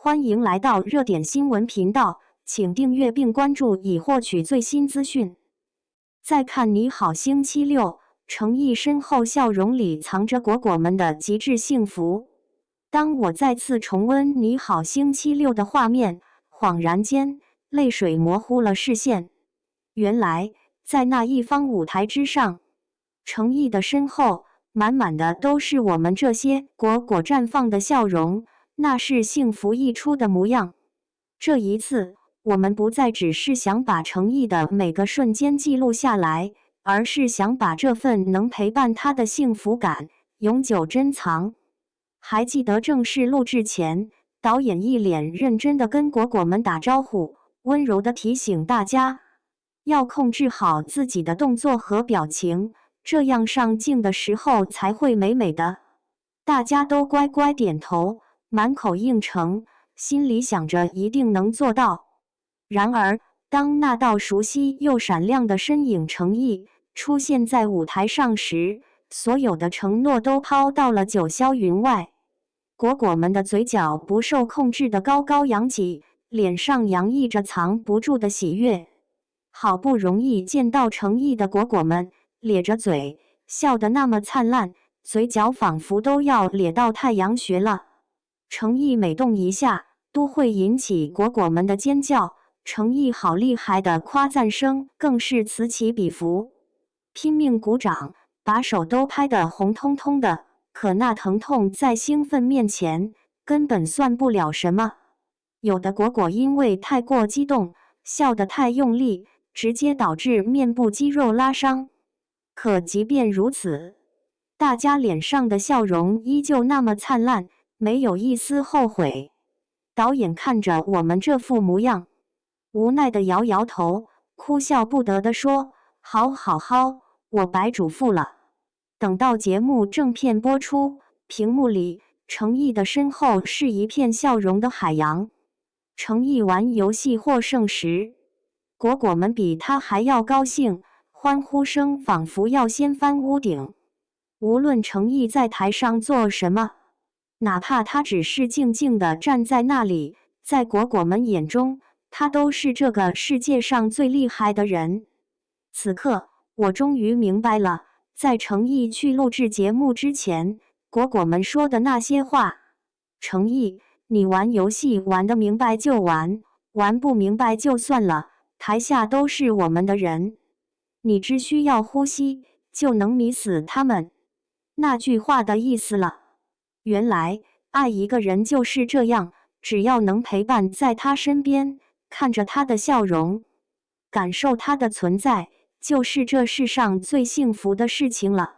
欢迎来到热点新闻频道，请订阅并关注以获取最新资讯。再看你好星期六，诚意深厚笑容里藏着果果们的极致幸福。当我再次重温你好星期六的画面，恍然间，泪水模糊了视线。原来，在那一方舞台之上，诚意的身后，满满的都是我们这些果果绽放的笑容，那是幸福溢出的模样。这一次，我们不再只是想把诚意的每个瞬间记录下来，而是想把这份能陪伴他的幸福感永久珍藏。还记得正式录制前，导演一脸认真地跟果果们打招呼，温柔地提醒大家，要控制好自己的动作和表情，这样上镜的时候才会美美的。大家都乖乖点头，满口应承，心里想着一定能做到。然而，当那道熟悉又闪亮的身影诚意出现在舞台上时，所有的承诺都抛到了九霄云外。果果们的嘴角不受控制的高高扬起，脸上洋溢着藏不住的喜悦。好不容易见到诚意的果果们，咧着嘴，笑得那么灿烂，嘴角仿佛都要咧到太阳穴了。诚意每动一下，都会引起果果们的尖叫，诚意好厉害的夸赞声更是此起彼伏，拼命鼓掌，把手都拍得红彤彤的。可那疼痛在兴奋面前，根本算不了什么。有的果果因为太过激动，笑得太用力，直接导致面部肌肉拉伤。可即便如此，大家脸上的笑容依旧那么灿烂，没有一丝后悔。导演看着我们这副模样，无奈地摇摇头，哭笑不得地说：“好，我白嘱咐了。”等到节目正片播出，屏幕里诚意的身后是一片笑容的海洋。诚意玩游戏获胜时，果果们比他还要高兴，欢呼声仿佛要掀翻屋顶。无论诚意在台上做什么，哪怕他只是静静地站在那里，在果果们眼中，他都是这个世界上最厉害的人。此刻，我终于明白了，在诚意去录制节目之前，果果们说的那些话。诚意，你玩游戏玩得明白就玩，玩不明白就算了，台下都是我们的人，你只需要呼吸，就能迷死他们。那句话的意思了。原来，爱一个人就是这样，只要能陪伴在他身边，看着他的笑容，感受他的存在，就是这世上最幸福的事情了。